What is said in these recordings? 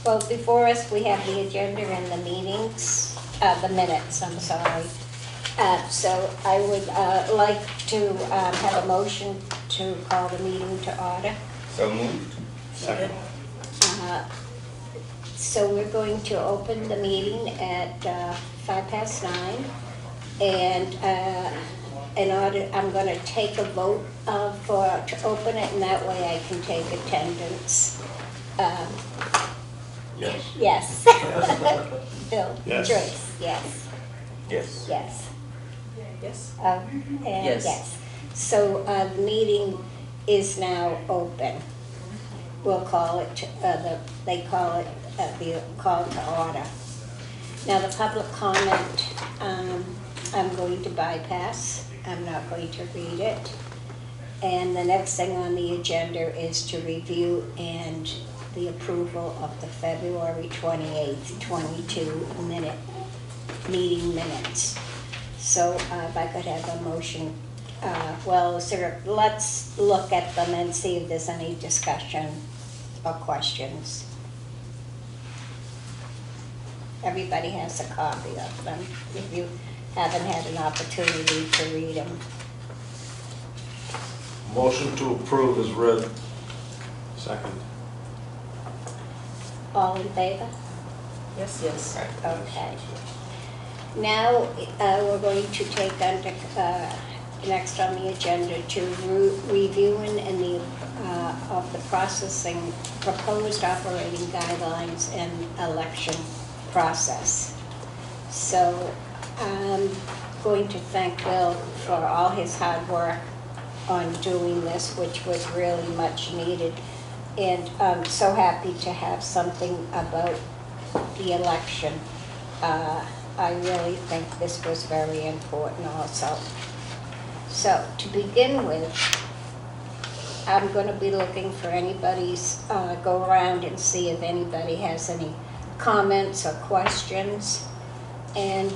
well, before us, we have the agenda and the meetings, the minutes, I'm sorry. So I would like to have a motion to call the meeting to order. So moved. Second. So we're going to open the meeting at 9:05. And in order, I'm going to take a vote to open it, and that way I can take attendance. Yes. Yes. Bill? Yes. Joyce? Yes. Yes. Yes. Yes. And Yes. yes. So the meeting is now open. We'll call it, they call it, the call to order. Now, the public comment, I'm going to bypass. I'm not going to read it. And the next thing on the agenda is to review and the approval of the February 28th, 22 meeting minutes. So if I could have a motion, let's look at them and see if there's any discussion or questions. Everybody has a copy of them, if you haven't had an opportunity to read them. Motion to approve is read. Second. All in favor? Yes, yes. Okay. Now, we're going to take under, next on the agenda to reviewing and of the processing, proposed operating guidelines and election process. So I'm going to thank Bill for all his hard work on doing this, which was really much needed. And I'm so happy to have something about the election. I really think this was very important also. So to begin with, I'm going to be looking for anybody's, go around and see if anybody has any comments or questions. And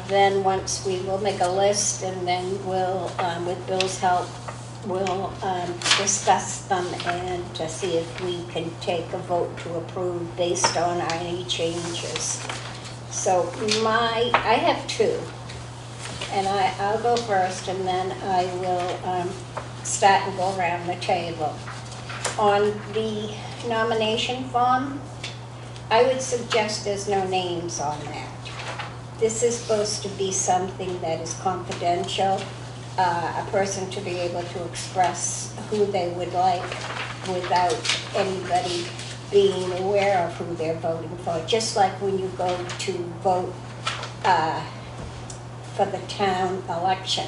then once we will make a list, and then we'll, with Bill's help, we'll discuss them and see if we can take a vote to approve based on any changes. So I have two, and I'll go first, and then I will start and go around the table. On the nomination form, I would suggest there's no names on that. This is supposed to be something that is confidential, a person to be able to express who they would like without anybody being aware of who they're voting for. Just like when you go to vote for the town election,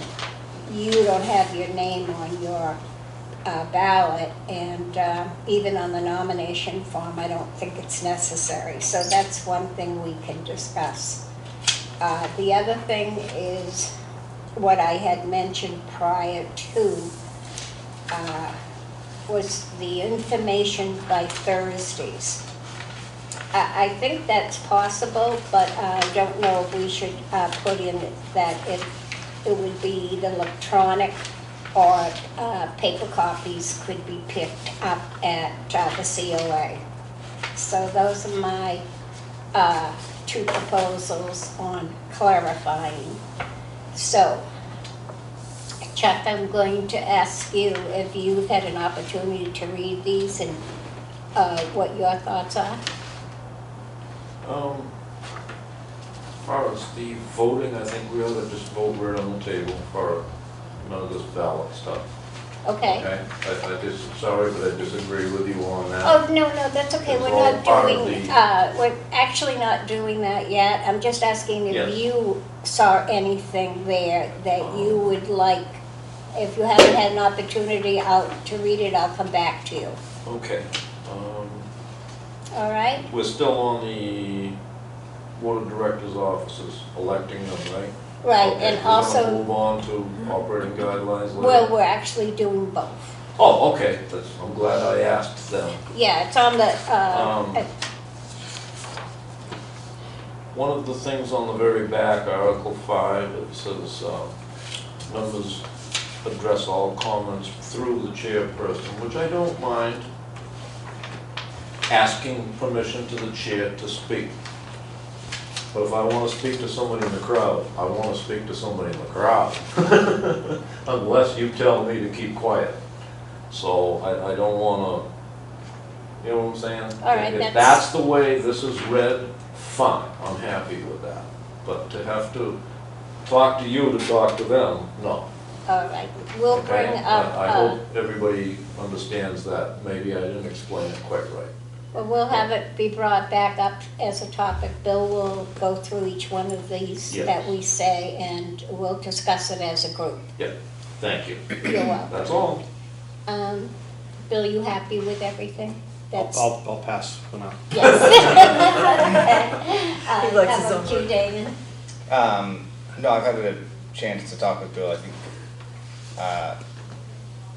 you don't have your name on your ballot, and even on the nomination form, I don't think it's necessary. So that's one thing we can discuss. The other thing is what I had mentioned prior to was the information by Thursdays. I think that's possible, but I don't know if we should put in that it would be either electronic or paper copies could be picked up at the COA. So those are my two proposals on clarifying. So, Chuck, I'm going to ask you if you've had an opportunity to read these and what your thoughts are. As far as the voting, I think we ought to just vote right on the table for none of this ballot stuff. Okay. Okay? I just, sorry, but I disagree with you on that. Oh, no, that's okay. It's We're all not part of doing, the- we're actually not doing that yet. I'm just asking if Yes. you saw anything there that you would like. If you haven't had an opportunity to read it, I'll come back to you. Okay. All right? We're still on the Board of Directors offices, electing them, right? Right, Okay, and we're gonna also, move on to operating guidelines later? well, we're actually doing both. Oh, okay, I'm glad I asked them. Yeah, it's on the, One of the things on the very back, Article 5, it says, members address all comments through the chairperson, which I don't mind. asking permission to the chair to speak. But if I want to speak to somebody in the crowd, I want to speak to somebody in the crowd. Unless you tell me to keep quiet. So I don't want to, you know what I'm saying? All right, If that's- that's the way this is read, fine, I'm happy with that. But to have to talk to you to talk to them, no. All right, we'll Okay? bring up, I hope everybody understands that. Maybe I didn't explain it quite right. well, we'll have it be brought back up as a topic. Bill will go through each one of these Yes. that we say, and we'll discuss it as a group. Yeah, thank you. You're welcome. That's all. Bill, you happy with everything? That's I'll pass for now. yes. He likes his How own about you, work. Damon? No, I've had a chance to talk with Bill. I think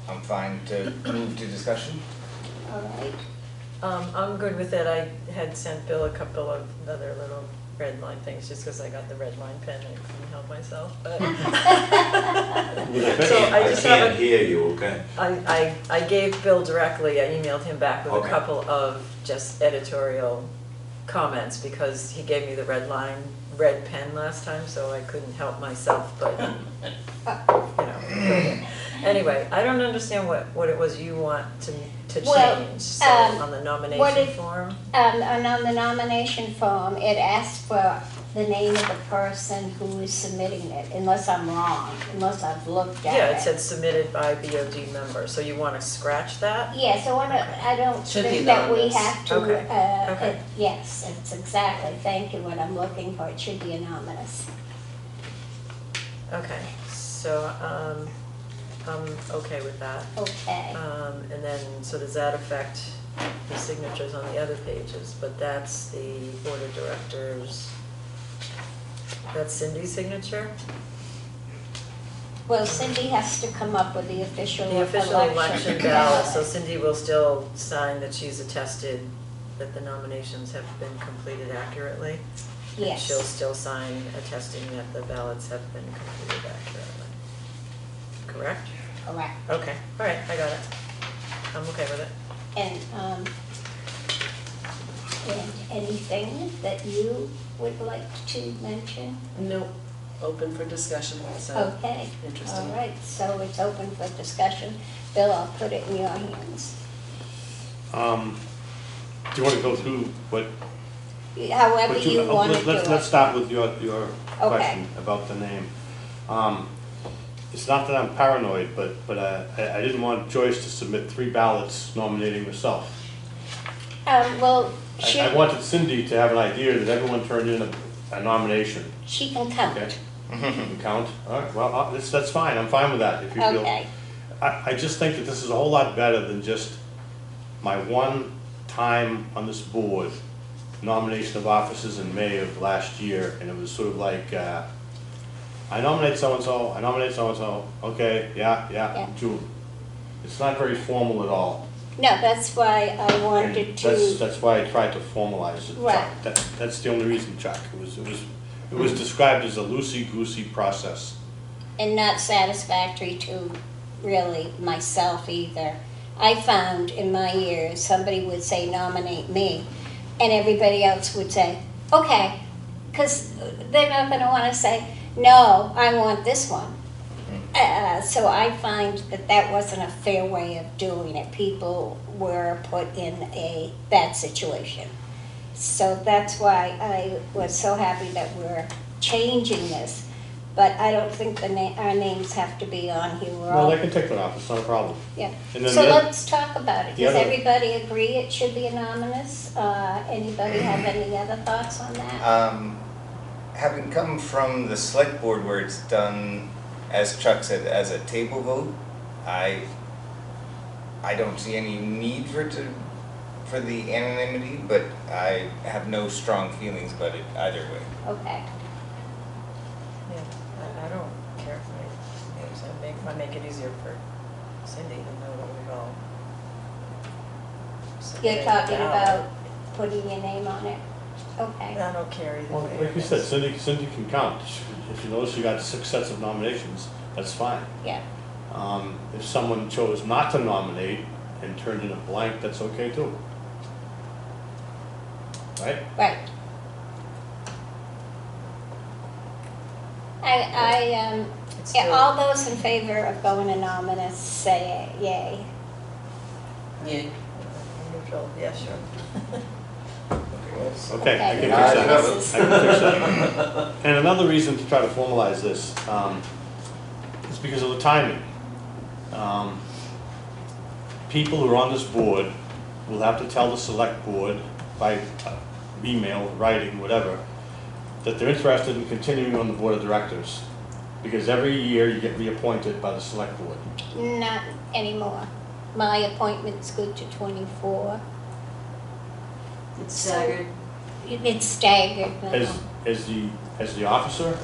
I'm fine to move to discussion. All right. I'm good with it. I had sent Bill a couple of other little red line things just because I got the red line pen and I couldn't help myself, but. So I just can't haven't, hear you, okay? I gave Bill directly, I emailed him back with a Okay. couple of just editorial comments because he gave me the red pen last time, so I couldn't help myself, but, you know. Anyway, I don't understand what it was you want to Well, change, so on the what nomination it- form. And on the nomination form, it asks for the name of the person who is submitting it, unless I'm wrong, unless I've looked at it. Yeah, it said submitted by BOD member, so you wanna scratch that? Yes, I don't Should be think that we anonymous. have to, Okay, okay. yes, it's exactly, thank you, what I'm looking for, it should be anonymous. Okay, so, I'm okay with that. Okay, And then, so does that affect the signatures on the other pages? But that's the board of directors, that's Cindy's signature? well, Cindy has to come up with the official The official election ballot, ballot. so Cindy will still sign that she's attested that the nominations have been completed accurately? And Yes. she'll still sign attesting that the ballots have been completed accurately. Correct? Correct. Okay, all right, I got it. I'm okay with it. And anything that you would like to mention? Nope, open for discussion, so. Okay, Interesting. all right, so it's open for discussion. Bill, I'll put it in your hands. Do you want to go through what? However what you want to do let's it. start with your question about the name. It's not that I'm paranoid, but I didn't want Joyce to submit 3 ballots nominating herself. Well, I wanted Cindy to have an idea that everyone turned in a nomination. she can count. Okay. You can count? All right, well, that's fine, I'm fine with that, if you feel. Okay, I just think that this is a whole lot better than just my one time on this board, nomination of officers in May of last year, and it was sort of like, I nominate so-and-so, I nominate so-and-so, okay, Yeah. yeah, June. It's not very formal at all. no, that's why I And wanted to, that's why I tried to formalize it, Chuck. Right. That's the only reason, Chuck. It was described as a loosey-goosey process. and not satisfactory to really myself either. I found in my years, somebody would say nominate me, and everybody else would say, okay, because they're not gonna wanna say, no, I want this one. So I find that that wasn't a fair way of doing it. People were put in a bad situation. So that's why I was so happy that we're changing this. But I don't think our names have to be on here. We're Well, all, they can take that off, it's not a problem. yeah. And then So the oth- let's talk about it. the Does other- everybody agree it should be anonymous? Anybody have any other thoughts on that? Having come from the select board where it's done, as Chuck said, as a table vote, I don't see any need for the anonymity, but I have no strong feelings about it either way. Okay. Yeah, I don't care if my names, I make it easier for Cindy to know that we've all. You're submitted talking the ballot. about putting your name on it? Okay. I don't care either Well, way. like you said, Cindy can count. If you notice you got 6 sets of nominations, that's fine. Yeah. If someone chose not to nominate and turned in a blank, that's okay too. right? Right. It's Yeah, still- all those in favor of going anonymous, say yay. Yeah. Neutral, yeah, sure. Okay, I can Okay, fix that. this is- I can fix that. And another reason to try to formalize this is because of the timing. People who are on this board will have to tell the select board by email, writing, whatever, that they're interested in continuing on the board of directors. Because every year you get reappointed by the select board. Not anymore. My appointment's good to 24. It's staggered. It's staggered now. As the officer?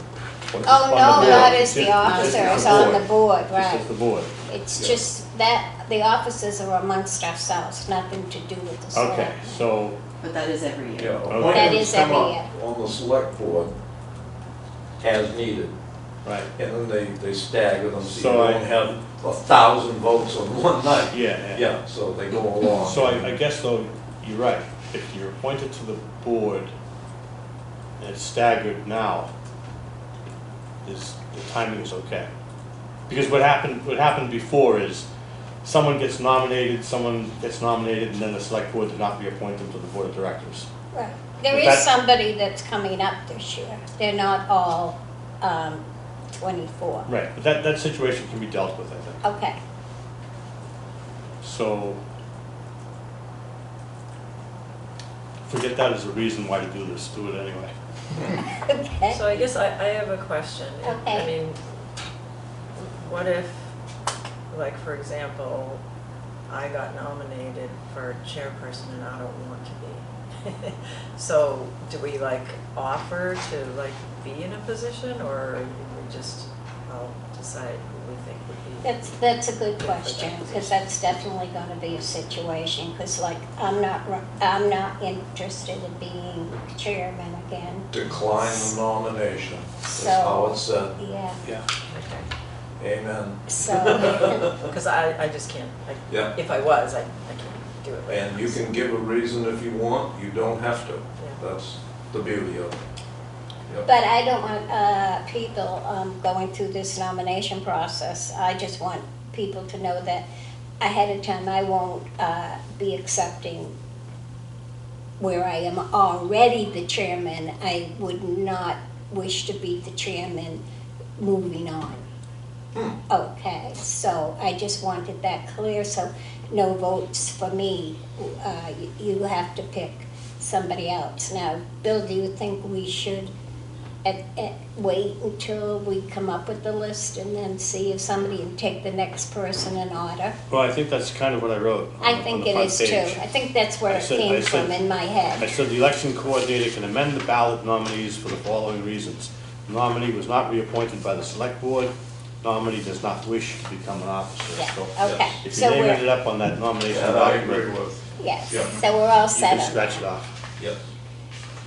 Or Oh, on the no, board? not as the Just officer, as it's on the board, Just right. as the board. It's just that, the officers are amongst ourselves, nothing to do with the select. Okay, so, But that is every Yeah, year. That appointments is come every up year. on the select board as needed, right, and then they stagger them, so you So I- don't have 1,000 votes on one night. yeah. Yeah, so they go along. So I guess though, you're right, if you're appointed to the board and it's staggered now, the timing is okay. Because what happened before is, someone gets nominated, and then the select board did not reappoint them to the board of directors. Right. There But is that- somebody that's coming up this year. They're not all 24. Right, but that situation can be dealt with, I think. Okay. So, forget that as a reason why to do this, do it anyway. Okay. So I guess I have a question. I Okay. mean, what if, like, for example, I got nominated for chairperson and I don't want to be? So do we like offer to like be in a position, or we just, I'll decide who we think would be? That's a good question, because that's definitely gonna be a situation, because like, I'm not interested in being chairman again, Decline the nomination, that's So- how it's said. yeah, Yeah. Okay. Amen. so, Because I just can't, Yeah. if I was, I can't do it. right And now, you so- can give a reason if you want, you don't have to. Yeah. That's the beauty of it. Yep. but I don't want people going through this nomination process. I just want people to know that ahead of time, I won't be accepting where I am already the chairman. I would not wish to be the chairman moving on. Okay, so I just wanted that clear, so no votes for me. You have to pick somebody else. Now, Bill, do you think we should wait until we come up with the list and then see if somebody can take the next person in order? Well, I think that's kind of what I wrote I on think the it front is too. page. I think that's where I it said- came I said- from in my I head. said the election coordinator can amend the ballot nominees for the following reasons. Nominee was not reappointed by the select board. Nominee does not wish to become an officer. Yeah, So okay. if So your name we're, ended up on that nomination That I agree document, with. yes, Yeah. so we're all you set can on scratch that. it off. Yep.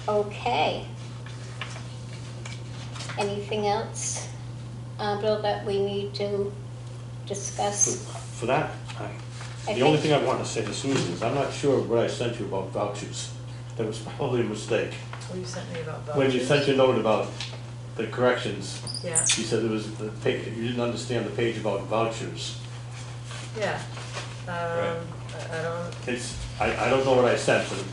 Okay. Anything else, Bill, that we need to discuss? For that, I the only think- thing I want to say to Susan is, I'm not sure what I sent you about vouchers. That was probably a mistake. What you sent me about vouchers? When you sent your note about the corrections, Yeah, you said there was the page, you didn't understand the page about vouchers. yeah. I don't, It's, I don't know what I sent, but it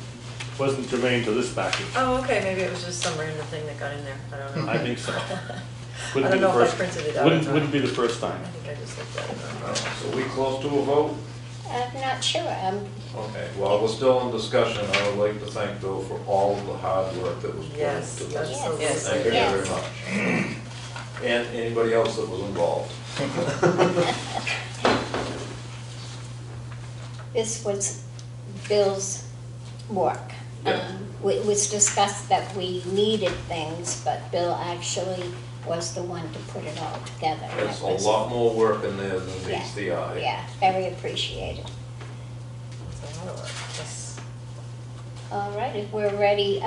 wasn't germane to this package. oh, okay, maybe it was just some random thing that got in there, I don't know. I think so. I Wouldn't don't be the know if I first- printed it out. Wouldn't be the first time. I think I just looked at it wrong. So we close to a vote? I'm not sure, Okay, well, we're still in discussion. I would like to thank Bill for all of the hard work that was put Yes, into this. absolutely. Yes. Thank you very Yes. much. And anybody else that was involved. this was Bill's work. Yeah. It was discussed that we needed things, but Bill actually was the one to put it all together. There's It a was- lot more work in there than Yeah, meets the eye. Yeah, very appreciated. It's a lot of work, yes. All right, if we're ready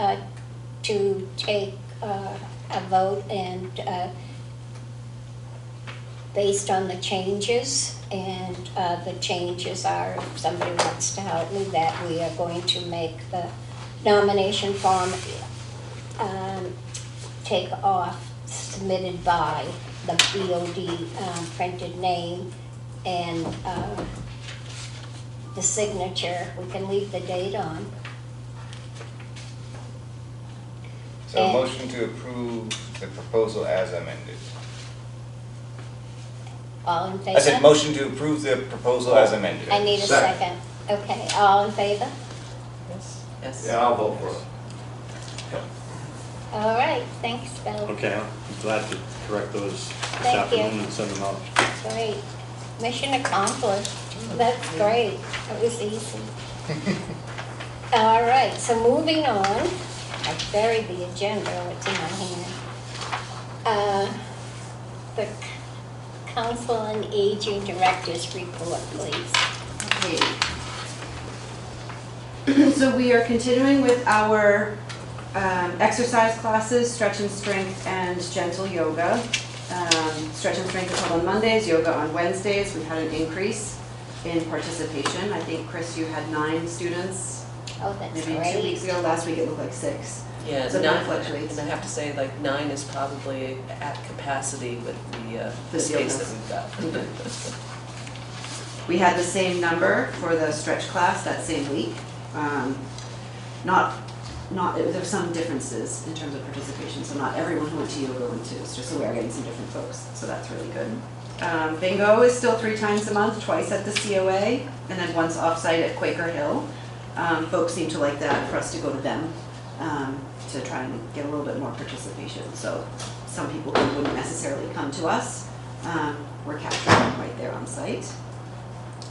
to take a vote and based on the changes, and the changes are, if somebody wants to help me, that we are going to make the nomination form, take off submitted by the BOD printed name and the signature. We can leave the date on. So a motion to approve the proposal as amended. All in favor? I said motion to approve the proposal as amended. I need a Second. second. Okay, all in favor? Yes. Yeah, I'll vote for it. All right, thanks, Bill. Okay, I'm glad to correct those this Thank you. afternoon and send them out. Great. Mission accomplished. That's great. That was easy. All right, so moving on. I buried the agenda, it's in my hand. The Council on Aging Directors Report, please. Okay. So we are continuing with our exercise classes, stretch and strength and gentle yoga. Stretch and strength is held on Mondays, yoga on Wednesdays. We've had an increase in participation. I think, Chris, you had 9 students Oh, that's maybe 2 weeks great. ago. Last week it looked like 6. Yeah, So nine that fluctuates. And I have to say, like, 9 is probably at capacity with the space that we've got. We had the same number for the stretch class that same week. There were some differences in terms of participation, so not everyone who went to yoga went to. It's just so we are getting some different folks, so that's really good. Bingo is still 3 times a month, twice at the COA, and then once off-site at Quaker Hill. Folks seem to like that, for us to go to them to try and get a little bit more participation. So some people who wouldn't necessarily come to us, we're capturing them right there on site.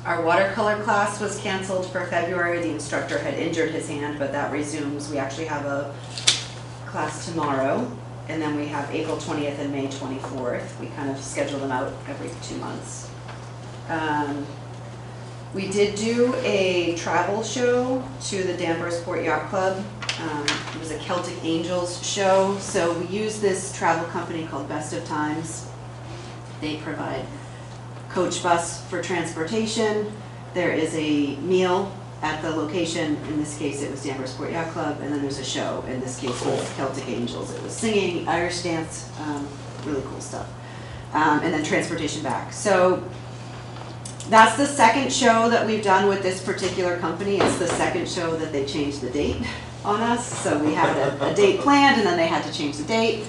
Our watercolor class was canceled for February. The instructor had injured his hand, but that resumes. We actually have a class tomorrow, and then we have April 20th and May 24th. We kind of schedule them out every 2 months. We did do a travel show to the Danvers Port Yacht Club. It was a Celtic Angels show. So we use this travel company called Best of Times. They provide coach bus for transportation. There is a meal at the location. In this case, it was Danvers Port Yacht Club. And then there's a show. In this case, it was Celtic Angels. It was singing, Irish dance, really cool stuff. And then transportation back. So that's the second show that we've done with this particular company. It's the second show that they changed the date on us. So we had a date planned and then they had to change the date.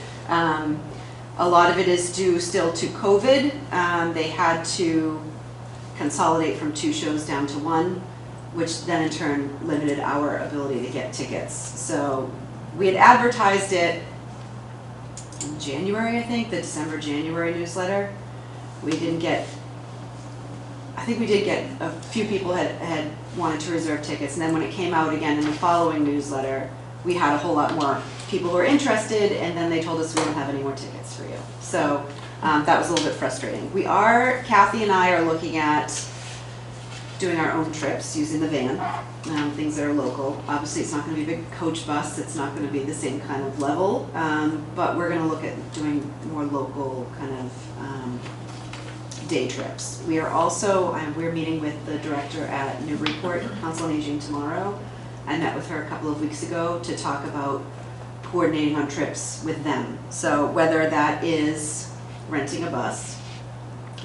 A lot of it is due still to COVID. They had to consolidate from 2 shows down to 1, which then in turn limited our ability to get tickets. So we had advertised it in January, I think, the December-January newsletter. We didn't get, I think we did get a few people had wanted to reserve tickets, and then when it came out again in the following newsletter, we had a whole lot more people who were interested, and then they told us we don't have any more tickets for you. So that was a little bit frustrating. Kathy and I are looking at doing our own trips using the van, things that are local. Obviously, it's not going to be a big coach bus. It's not going to be the same kind of level, but we're going to look at doing more local kind of day trips. We are also, we're meeting with the director at Newburyport Council on Aging tomorrow. I met with her a couple of weeks ago to talk about coordinating on trips with them. So whether that is renting a bus,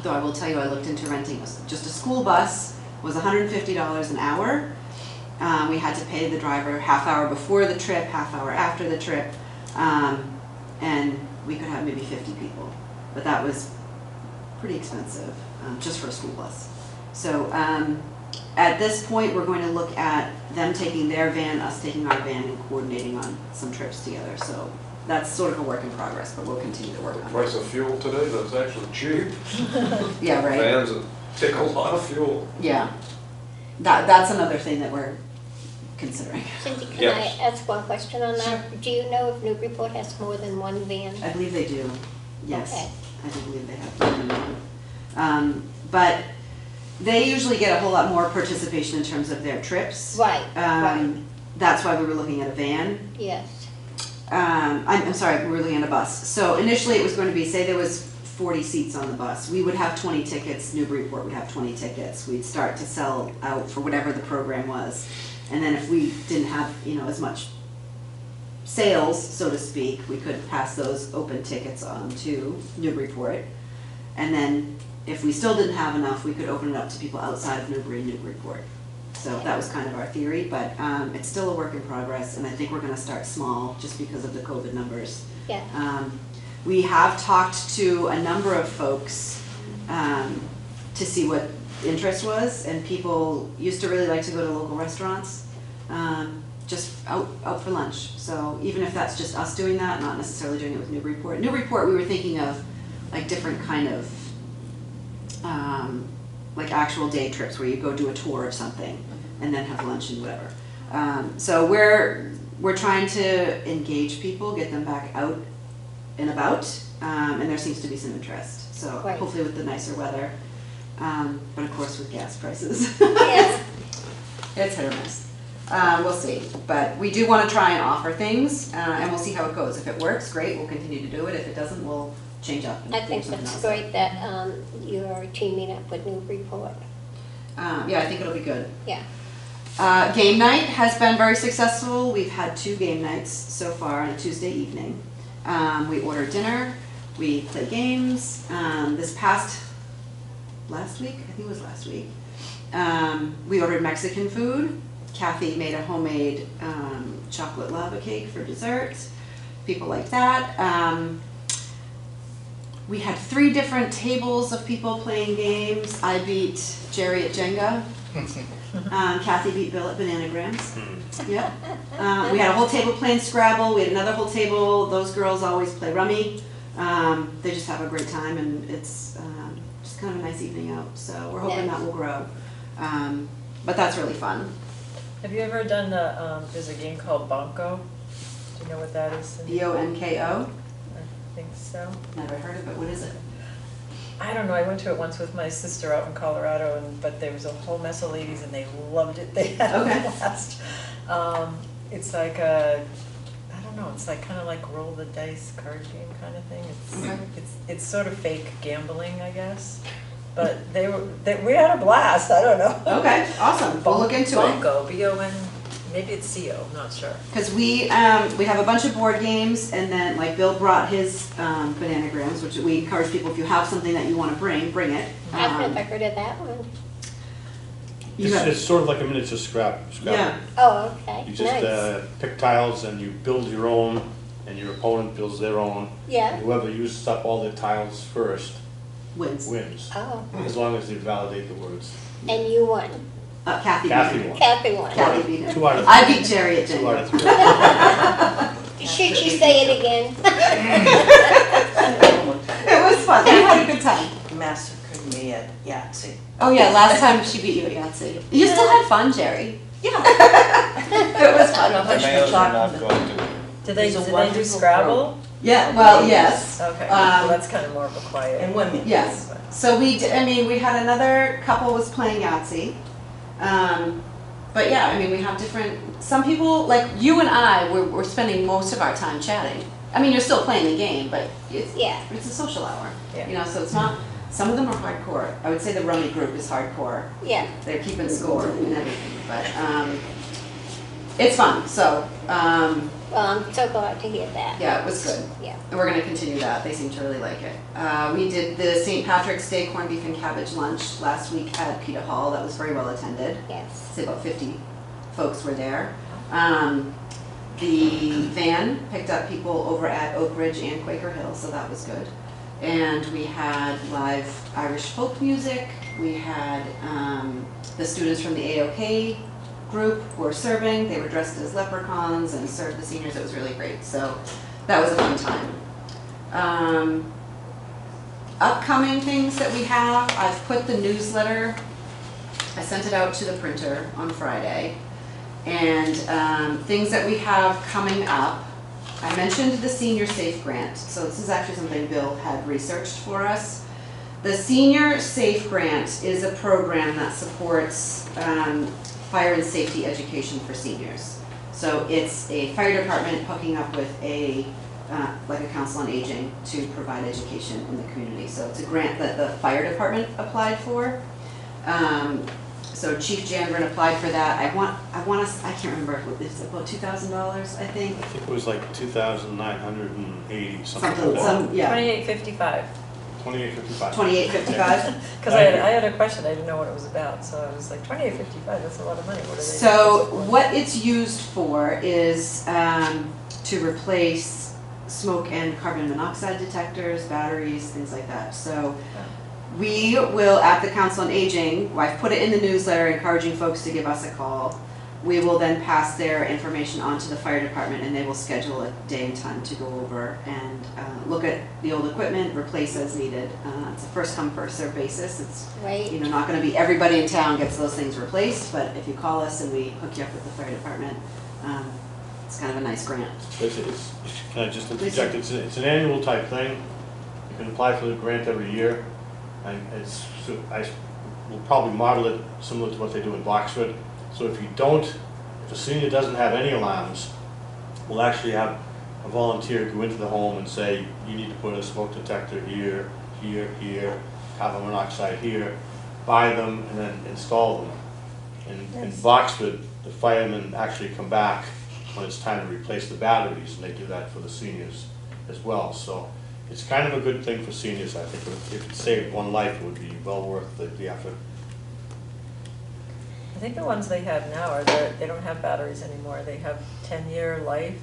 though I will tell you I looked into renting just a school bus, was $150 an hour. We had to pay the driver half hour before the trip, half hour after the trip, and we could have maybe 50 people. But that was pretty expensive just for a school bus. So at this point, we're going to look at them taking their van, us taking our van, and coordinating on some trips together. So that's sort of a work in progress, but we'll continue to work The on it. price of fuel today, that's actually cheap. Yeah, right. Vans that take a lot of fuel. Yeah. That's another thing that we're considering. Cindy, can Yes. I ask one question on that? Do you know if Newburyport has more than one van? I believe they do. Yes. Okay. I do believe they have more than one. But they usually get a whole lot more participation in terms of their trips. Right, right, That's why we were looking at a van. yes. I'm sorry, we were looking at a bus. So initially it was going to be, say there was 40 seats on the bus. We would have 20 tickets, Newburyport would have 20 tickets. We'd start to sell out for whatever the program was. And then if we didn't have, as much sales, so to speak, we could pass those open tickets on to Newburyport. And then if we still didn't have enough, we could open it up to people outside of Newbury and Newburyport. So that was kind of our theory, but it's still a work in progress, and I think we're gonna start small just because of the COVID numbers. Yeah. We have talked to a number of folks to see what interest was, and people used to really like to go to local restaurants, just out for lunch. So even if that's just us doing that, not necessarily doing it with Newburyport. Newburyport, we were thinking of like different kind of like actual day trips where you go do a tour of something and then have lunch and whatever. So we're trying to engage people, get them back out and about, and there seems to be some interest. So Right. hopefully with the nicer weather, but of course with gas prices. Yes. It's hit or miss. We'll see, but we do want to try and offer things, and we'll see how it goes. If it works, great, we'll continue to do it. If it doesn't, we'll change up. And I do think something that's else. great that you're teaming up with Newburyport. Yeah, I think it'll be good. Yeah. Game night has been very successful. We've had 2 game nights so far on a Tuesday evening. We order dinner, we play games. Last week, I think it was last week, we ordered Mexican food. Kathy made a homemade chocolate lava cake for dessert. People like that. We had 3 different tables of people playing games. I beat Jerry at Jenga. Kathy beat Bill at Bananagrams. Yep. We had a whole table playing Scrabble. We had another whole table. Those girls always play Rummy. They just have a great time, and it's just kind of a nice evening out. So we're hoping that will grow. But that's really fun. Have you ever done there's a game called Bonko? Do you know what that is? Bonko? I think so. Never heard of it. What is it? I don't know, I went to it once with my sister out in Colorado, but there was a whole mess of ladies and they loved it. They had a Okay. blast. It's like I don't know, it's like kind of like roll the dice card game kind of thing. Okay. It's sort of fake gambling, I guess. But we had a blast, I don't know. Okay, awesome. We'll look into it. Bonko, B-O-N, maybe it's C-O, I'm not sure. Because we have a bunch of board games, and then like Bill brought his Bananagrams, which we encourage people, if you have something that you want to bring it. I've never heard of that one. You have- It's sort of like a miniature Scrabble. Yeah, Oh, okay. You just Nice. pick tiles and you build your own, and your opponent builds their own. Yeah. Whoever uses up all the tiles first wins. wins, Oh, as long as they validate the words. and you won. Kathy Kathy beat won. Kathy won. Kathy beat him. 2 out of 3. I beat Jerry at 2 out of Jenga. 3. Should she say it again? It was fun. We had a good time. Massacred me at Yahtzee. Oh yeah, last time she beat you at Yahtzee. You still had fun, Jerry. Yeah. It was I don't know fun. if The I should males are not talk. going to. Did they It's a do wonderful Scrabble? Yeah, well, yes. Okay, well, that's kind of more of a quiet. And women. Yes. So we had another couple was playing Yahtzee. But yeah, I mean, we have different, some people, like you and I, we're spending most of our time chatting. I mean, you're still playing the game, but it's Yeah. a social hour. Yeah. So it's not, some of them are hardcore. I would say the Rummy group is hardcore. Yeah. They're keeping score and everything, but it's fun. So Well, I'm so glad to hear that. yeah, it was good. Yeah. And we're gonna continue that, they seem to really like it. We did the St. Patrick's Day corned beef and cabbage lunch last week at Peter Hall, that was very well attended. Yes. I'd say about 50 folks were there. The van picked up people over at Oak Ridge and Quaker Hill, so that was good. And we had live Irish folk music, we had the students from the AOK group were serving, they were dressed as leprechauns and served the seniors, it was really great, so that was a fun time. Upcoming things that we have, I've put the newsletter, I sent it out to the printer on Friday, and things that we have coming up. I mentioned the Senior Safe Grant, so this is actually something Bill had researched for us. The Senior Safe Grant is a program that supports fire and safety education for seniors. So it's a fire department hooking up with like a council on aging to provide education in the community. So it's a grant that the fire department applied for. So Chief Janvrin applied for that. I can't remember, it's about $2,000, I think. I think it was like 2,980, something Something, like that. yeah, 2855, 2855. 2855. because I had a question, I didn't know what it was about, so I was like, 2855, that's a lot of money, what are they? So what it's used for is to replace smoke and carbon monoxide detectors, batteries, things like that. So we will, at the Council on Aging, I've put it in the newsletter encouraging folks to give us a call. We will then pass their information on to the fire department and they will schedule a day and time to go over and look at the old equipment, replace as needed. It's a first come, first served basis. It's Right. not gonna be everybody in town gets those things replaced, but if you call us and we hook you up with the fire department, it's kind of a nice grant. Can I just interject? It's an annual type thing. You can apply for the grant every year. And we'll probably model it similar to what they do in Boxford. So if a senior doesn't have any alarms, we'll actually have a volunteer go into the home and say, you need to put a smoke detector here, here, here, carbon monoxide here, buy them and then install them. In Boxford, the firemen actually come back when it's time to replace the batteries, and they do that for the seniors as well. So it's kind of a good thing for seniors, I think. If it saved one life, it would be well worth the effort. I think the ones they have now they don't have batteries anymore, they have 10-year life,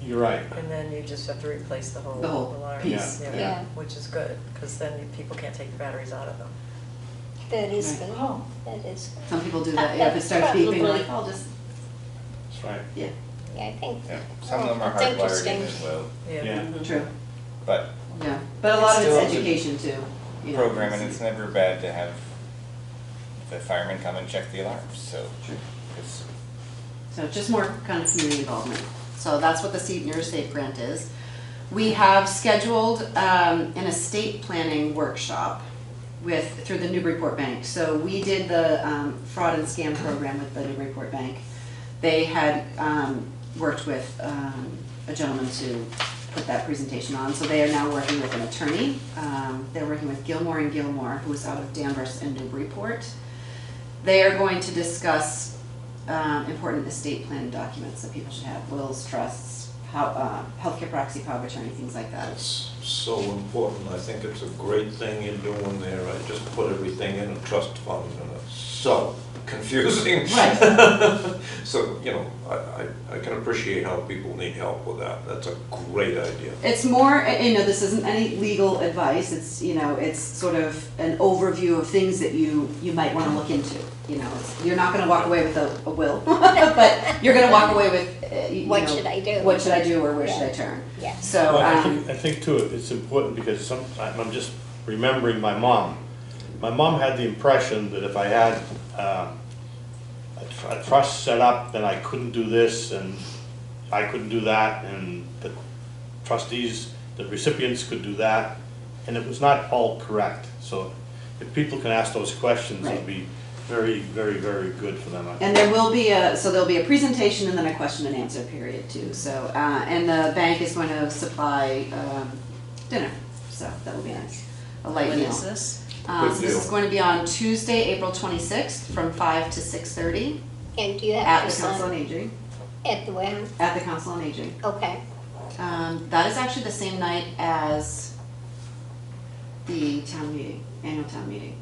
You're right. and then you just have to replace the whole The whole alarm. piece, yeah. Which is good, because then people can't take the batteries out of them. That is Right. good. Oh. That is good. Some people do that, yeah, if it starts beeping, Probably. they're like, I'll just, That's right. Yeah, I think. Yeah, some of them are That's hardwired in interesting. as well, Yeah. true, but yeah. But a lot of It's it's still education too. program, and it's never bad to have the firemen come and check the alarms, so. True. it's- So just more kind of community involvement. So that's what the Senior Estate Grant is. We have scheduled an estate planning workshop through the Newburyport Bank. So we did the fraud and scam program with the Newburyport Bank. They had worked with a gentleman to put that presentation on. So they are now working with an attorney. They're working with Gilmore and Gilmore, who is out of Danvers and Newburyport. They are going to discuss important estate planning documents that people should have, wills, trusts, healthcare proxy, power of attorney, things like that. That's so important. I think it's a great thing you're doing there. I just put everything in a trust fund and it's so confusing. Right. So, I can appreciate how people need help with that. That's a great idea. It's more, this isn't any legal advice, it's, it's sort of an overview of things that you might want to look into. You're not gonna walk away with a will, but you're gonna walk away with, What should I do? What should I do or where should Yeah. I turn? Yeah. So, Well, I think too, it's important because I'm just remembering my mom. My mom had the impression that if I had a trust set up, then I couldn't do this and I couldn't do that, and the trustees, the recipients could do that, and it was not all correct. So if people can ask those questions, it'll be very, very, very good for them. and there will be there'll be a presentation and then a question and answer period too. So, and the bank is going to supply dinner, so that will be nice. A light When meal. is this? Good So this is deal. going to be on Tuesday, April 26th, from 5 to 6:30 And do you have at to the Council on sign Aging. at the where? At the Council on Aging. Okay. That is actually the same night as the annual town meeting,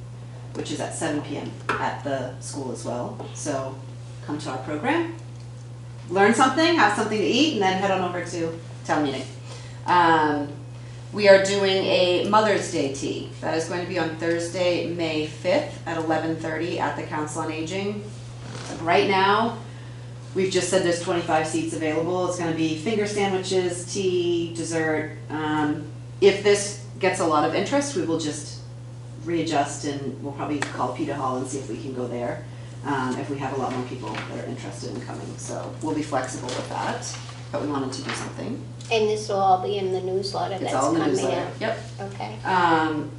which is at 7 p.m. at the school as well. So come to our program, learn something, have something to eat, and then head on over to town meeting. We are doing a Mother's Day tea. That is going to be on Thursday, May 5th at 11:30 at the Council on Aging. Right now, we've just said there's 25 seats available. It's gonna be finger sandwiches, tea, dessert. If this gets a lot of interest, we will just readjust and we'll probably call Peter Hall and see if we can go there. If we have a lot more people that are interested in coming. So we'll be flexible with that, but we wanted to do something. And this will all be in the newsletter that's It's all in the coming newsletter. out? Yep. Okay.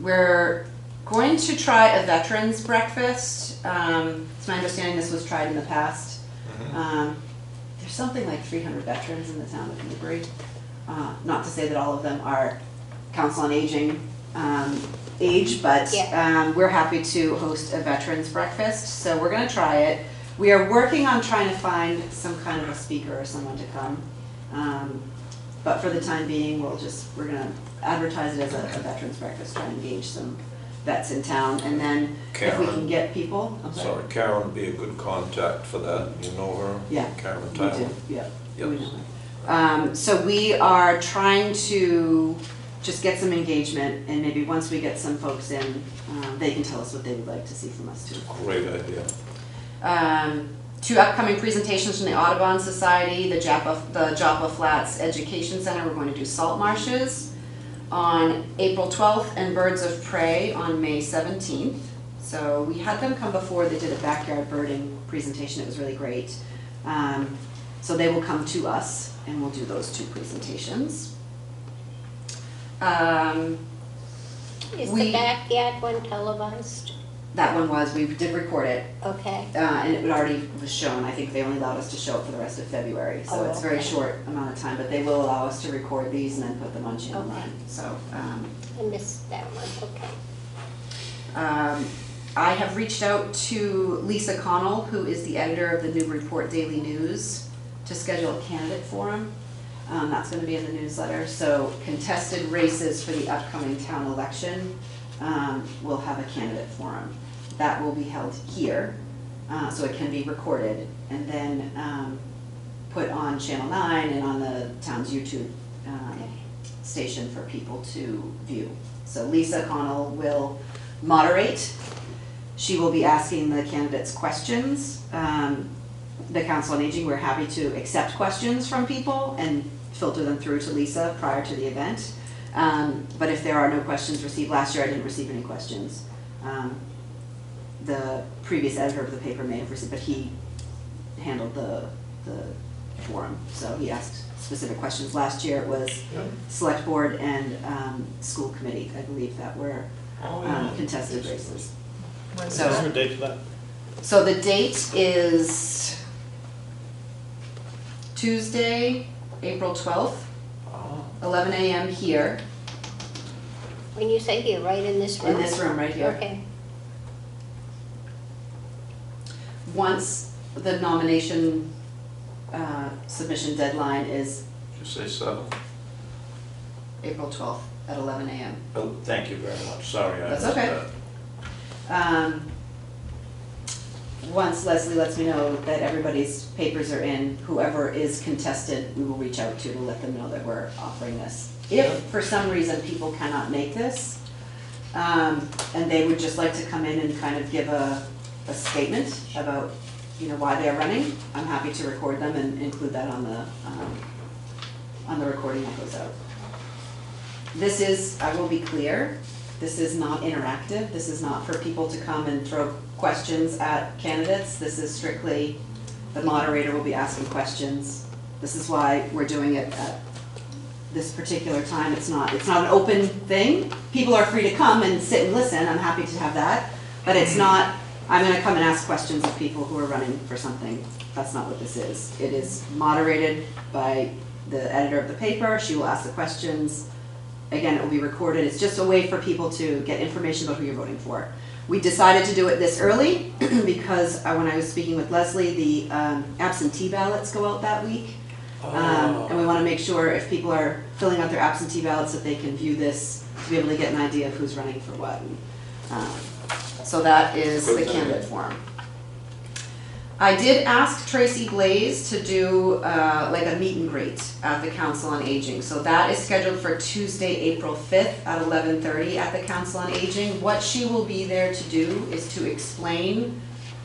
We're going to try a veterans breakfast. It's my understanding this was tried in the past. There's something like 300 veterans in the town of Newbury. Not to say that all of them are Council on Aging age, but Yeah. we're happy to host a veterans breakfast, so we're gonna try it. We are working on trying to find some kind of a speaker or someone to come. But for the time being, we're gonna advertise it as a veterans breakfast, try and engage some vets in town, and then if we can Karen. get people, I'm sorry. Sorry, Karen would be a good contact for that, you know her? Yeah, Karen We Tyler. do, yeah. Yep. We know her. So we are trying to just get some engagement, and maybe once we get some folks in, they can tell us what they would like to see from us too. Great idea. 2 upcoming presentations from the Audubon Society, the Joppa Flats Education Center, we're going to do salt marshes on April 12th and Birds of Prey on May 17th. So we had them come before, they did a backyard birding presentation, it was really great. So they will come to us and we'll do those 2 presentations. Is We- the backyard one televised? That one was, we did record it, Okay. and it already was shown. I think they only allowed us to show it for the rest of February, so Oh, it's a very okay. short amount of time, but they will allow us to record these and then put them on Channel Okay. 9, so. I missed that one, okay. I have reached out to Lisa Connell, who is the editor of the Newburyport Daily News, to schedule a candidate forum. That's gonna be in the newsletter, so contested races for the upcoming town election will have a candidate forum. That will be held here, so it can be recorded, and then put on Channel 9 and on the town's YouTube station for people to view. So Lisa Connell will moderate. She will be asking the candidates questions. The Council on Aging, we're happy to accept questions from people and filter them through to Lisa prior to the event. But if there are no questions received, last year I didn't receive any questions. The previous editor of the paper may have received, but he handled the forum, so he asked specific questions. Last year it was select board and school committee, I believe, that were contested races. Is there a date for that? So the date is Tuesday, April 12th, 11 a.m. here, When you say here, right in this room? in this room right here. Okay. Once the nomination submission deadline is Did you say 7? April 12th at 11 a.m. Oh, thank you very much, sorry. I That's missed okay. that. Once Leslie lets me know that everybody's papers are in, whoever is contested, we will reach out to let them know that we're offering this. If for some reason people cannot make this, and they would just like to come in and kind of give a statement about, why they're running, I'm happy to record them and include that on the recording that goes out. This is, I will be clear, this is not interactive, this is not for people to come and throw questions at candidates. This is strictly, the moderator will be asking questions. This is why we're doing it at this particular time. It's not an open thing. People are free to come and sit and listen, I'm happy to have that. But it's not, I'm gonna come and ask questions of people who are running for something. That's not what this is. It is moderated by the editor of the paper. She will ask the questions. Again, it will be recorded. It's just a way for people to get information about who you're voting for. We decided to do it this early because when I was speaking with Leslie, the absentee ballots go out that week. And we want to make sure if people are filling out their absentee ballots that they can view this to be able to get an idea of who's running for what. So that is the candidate forum. I did ask Tracy Blaze to do like a meet and greet at the Council on Aging. So that is scheduled for Tuesday, April 5th at 11:30 at the Council on Aging. What she will be there to do is to explain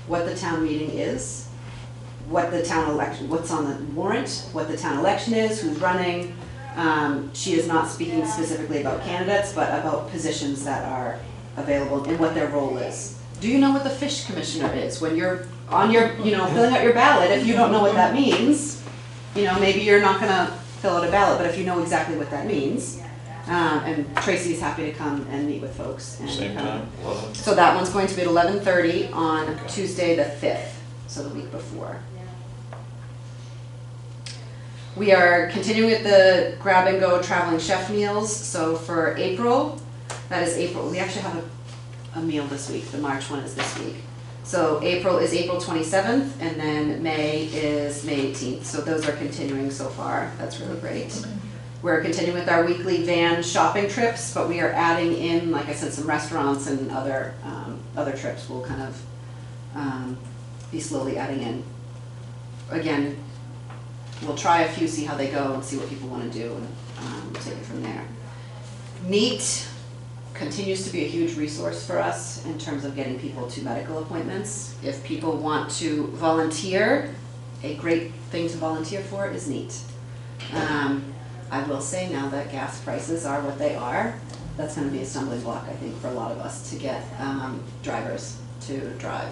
what the town meeting is, what the town election, what's on the warrant, what the town election is, who's running. She is not speaking specifically about candidates, but about positions that are available and what their role is. Do you know what the fish commissioner is? When you're on your, filling out your ballot, if you don't know what that means, maybe you're not gonna fill out a ballot, but if you know exactly what that means, and Tracy's happy to come and meet with folks. And, Same time, 11? so that one's going to be at 11:30 on Tuesday the 5th, so the week before. We are continuing with the grab and go traveling chef meals. So for April, That is April. We actually have a meal this week. The March one is this week. So April is April 27th, and then May is May 18th. So those are continuing so far. That's really great. We're continuing with our weekly van shopping trips, but we are adding in, like I said, some restaurants and other trips. We'll kind of be slowly adding in. Again, we'll try a few, see how they go, and see what people want to do, and we'll take it from there. NEAT continues to be a huge resource for us in terms of getting people to medical appointments. If people want to volunteer, a great thing to volunteer for is NEAT. I will say now that gas prices are what they are, that's going to be a stumbling block, I think, for a lot of us to get drivers to drive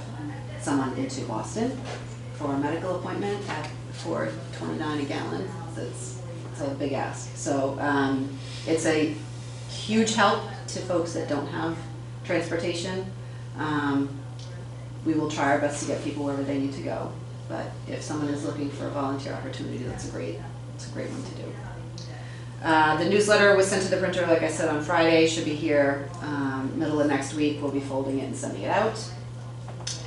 someone into Boston for a medical appointment at $4.29 a gallon. It's a big ask. So it's a huge help to folks that don't have transportation. We will try our best to get people wherever they need to go. But if someone is looking for a volunteer opportunity, that's a great one to do. The newsletter was sent to the printer, like I said, on Friday. Should be here middle of next week. We'll be folding it and sending it out.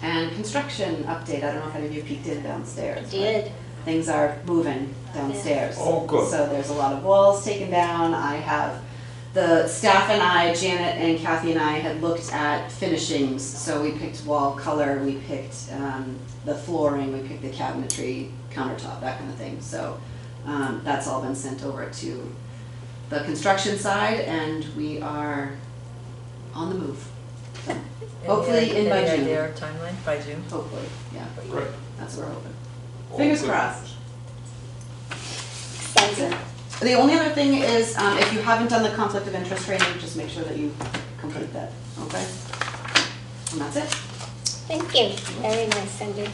And construction update. I don't know if any of you peeked in downstairs. I did. Things are moving downstairs. Oh, good. So there's a lot of walls taken down. I have the staff and I, Janet and Kathy and I, had looked at finishings. So we picked wall color, we picked the flooring, we picked the cabinetry, countertop, that kind of thing. So that's all been sent over to the construction side, and we are on the move. So hopefully in by Any June. idea or timeline? By June? Hopefully, yeah. Right. That's what we're hoping. All Fingers good. crossed. Exciting. The only other thing is, if you haven't done the conflict of interest training, just make sure that you complete that, okay? And that's it. Thank you. Very nice, Cindy.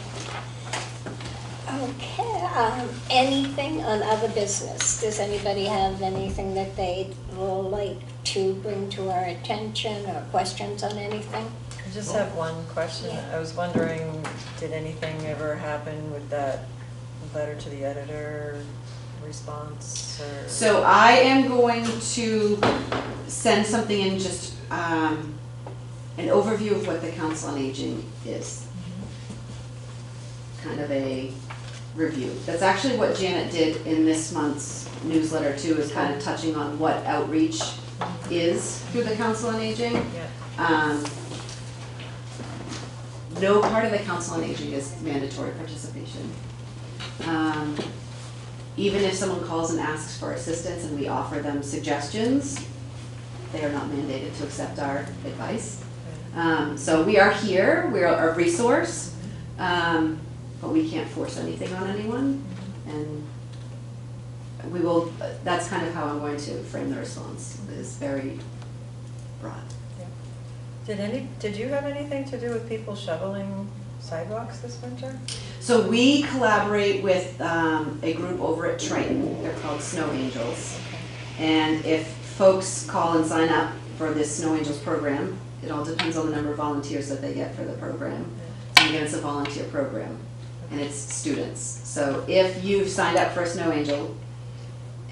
Okay, anything on other business? Does anybody have anything that they'd like to bring to our attention or questions on anything? I just have one question. Yeah. I was wondering, did anything ever happen with that letter to the editor response or? So I am going to send something in, just an overview of what the Council on Aging is. Kind of a review. That's actually what Janet did in this month's newsletter too, is kind of touching on what outreach is through the Council on Aging. Yeah. No part of the Council on Aging is mandatory participation. Even if someone calls and asks for assistance and we offer them suggestions, they are not mandated to accept our advice. So we are here, we are a resource, but we can't force anything on anyone. And we will, that's kind of how I'm going to frame the response, is very broad. Did you have anything to do with people shoveling sidewalks this winter? So we collaborate with a group over at Triton. They're called Snow Angels. And if folks call and sign up for this Snow Angels program, it all depends on the number of volunteers that they get for the program. And again, it's a volunteer program, and it's students. So if you've signed up for a Snow Angel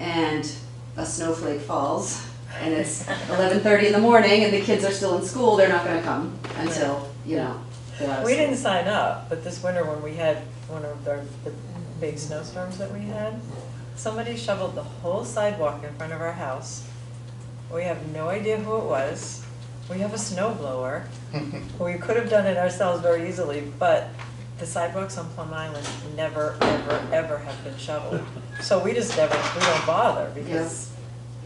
and a snowflake falls, and it's 11:30 in the morning and the kids are still in school, they're not gonna come until, they're out of We school. didn't sign up, but this winter when we had one of the big snowstorms that we had, somebody shoveled the whole sidewalk in front of our house. We have no idea who it was. We have a snow blower. We could have done it ourselves very easily, but the sidewalks on Plum Island never, ever, ever have been shoveled. So we don't bother because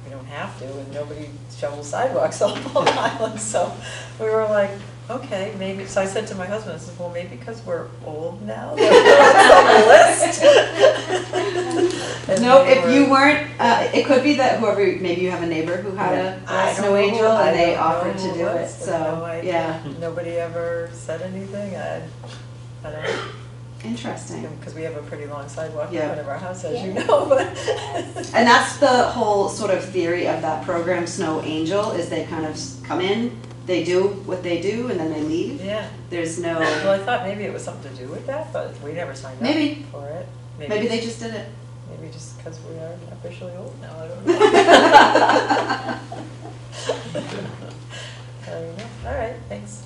we don't have to, and nobody shovels sidewalks on Plum Island. So we were like, okay, maybe. So I said to my husband, I said, well, maybe because we're old now, that we're on the list. And No, we if were- you weren't, it could be that whoever, maybe you have a neighbor who had I a don't Snow know Angel who- I and they don't offered know to who do it, was, I have no so, idea. yeah, Nobody ever said anything. I don't know. interesting. Because we have a pretty long sidewalk in Yeah. front of our house, as you Yeah. know, but. And that's the whole sort of theory of that program, Snow Angel, is they kind of come in, they do what they do, and then they leave. Yeah, There's no, well, I thought maybe it was something to do with that, but we never signed up Maybe. for it. maybe they just did it. Maybe just because we are officially old now, I don't know. All right, thanks.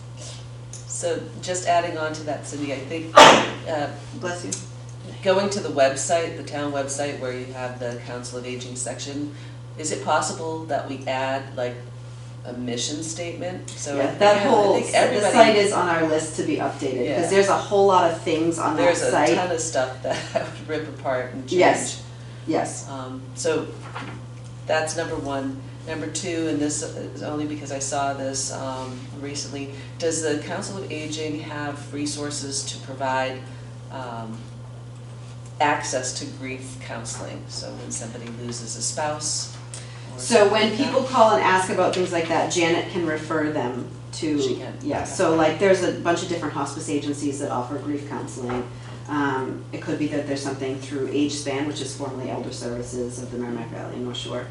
So just adding on to that, Cindy, I think Bless you. going to the website, the town website where you have the Council of Aging section, is it possible that we add like a mission statement? So Yeah, that again, whole, I think the everybody, site is on our list to be updated, Yeah. because there's a whole lot of things on that there's a site. ton of stuff that I would rip apart and change. Yes. Yes, So that's number one. Number two, and this is only because I saw this recently, does the Council of Aging have resources to provide access to grief counseling? So when somebody loses a spouse? or so something when like that? people call and ask about things like that, Janet can refer them to. She can, Yeah, okay. so like there's a bunch of different hospice agencies that offer grief counseling. It could be that there's something through AgeSpan, which is formerly Elder Services of the Merrimack Valley and North Shore.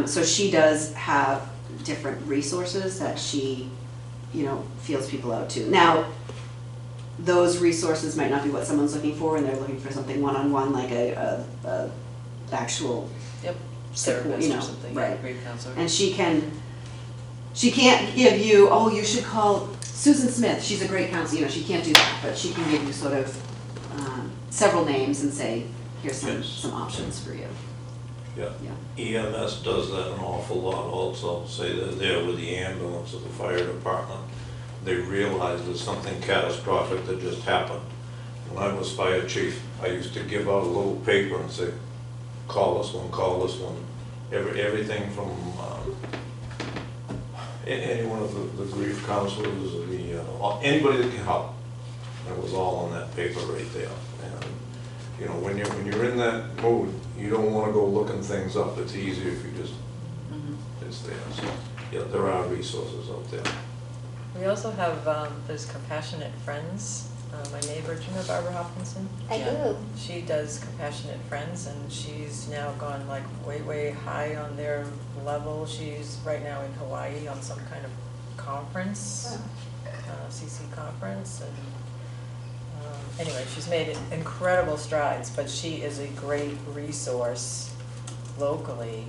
So she does have different resources that she, feels people out to. Now, those resources might not be what someone's looking for, and they're looking for something one-on-one, like a actual, Yep, support, therapist or something, yeah, right. grief counselor. and she can't give you, oh, you should call Susan Smith, she's a great counselor, she can't do that, but she can give you sort of several names and say, here's Yes. some options for you. Yeah. Yeah. EMS does that an awful lot also, say they're there with the ambulance or the fire department. They realize there's something catastrophic that just happened. When I was fire chief, I used to give out a little paper and say, call this one. Everything from any one of the grief counselors, or anybody that can help. And it was all on that paper right there. And when you're in that mood, you don't want to go looking things up. It's easier if you just, it's there. So, yeah, there are resources out there. We also have, there's Compassionate Friends. My neighbor, do you know Barbara Hopkinson? I Yeah. do. She does Compassionate Friends, and she's now gone like way, way high on their level. She's right now in Hawaii on some kind of conference, CC conference, and anyway, she's made incredible strides, but she is a great resource locally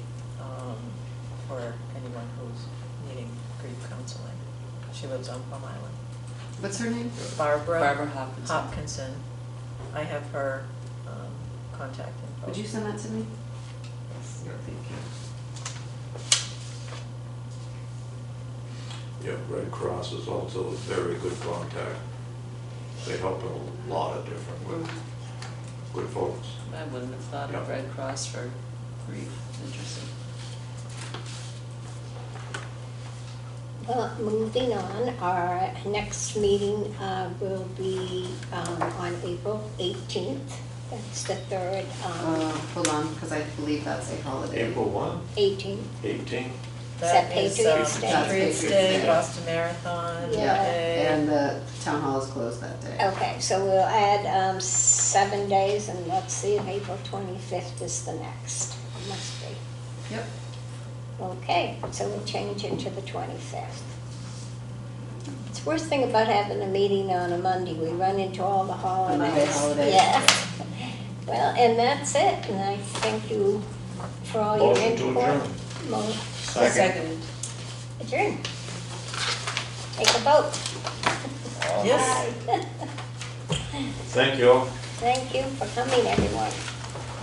for anyone who's needing grief counseling. She lives on Plum Island. What's her name? Barbara Hopkinson. Hopkinson. I have her contact info. Would you send that to me? Thank you. Yeah, Red Cross is also a very good contact. They help in a lot of different ways. Good folks. I wouldn't have thought of Yeah. Red Cross for grief. Interesting. Well, moving on, our next meeting will be on April 18th. That's the third, Hold on, because I believe that's a holiday. April 1, 18th. 18. that That is Patriots Day? Patriots Day, Boston Marathon Yeah. Day. And the town hall is closed that day. Okay, so we'll add 7 days, and let's see if April 25th is the next. It must be. Yep. Okay, so we'll change it to the 25th. It's the worst thing about having a meeting on a Monday, we run into all the holidays. Monday holidays. Yeah. Well, and that's it, and I thank you for all your Motion to input. adjourn. Mo- Second. Adjourn. Take a vote. Yes. Aye. Thank you all. Thank you for coming, everyone.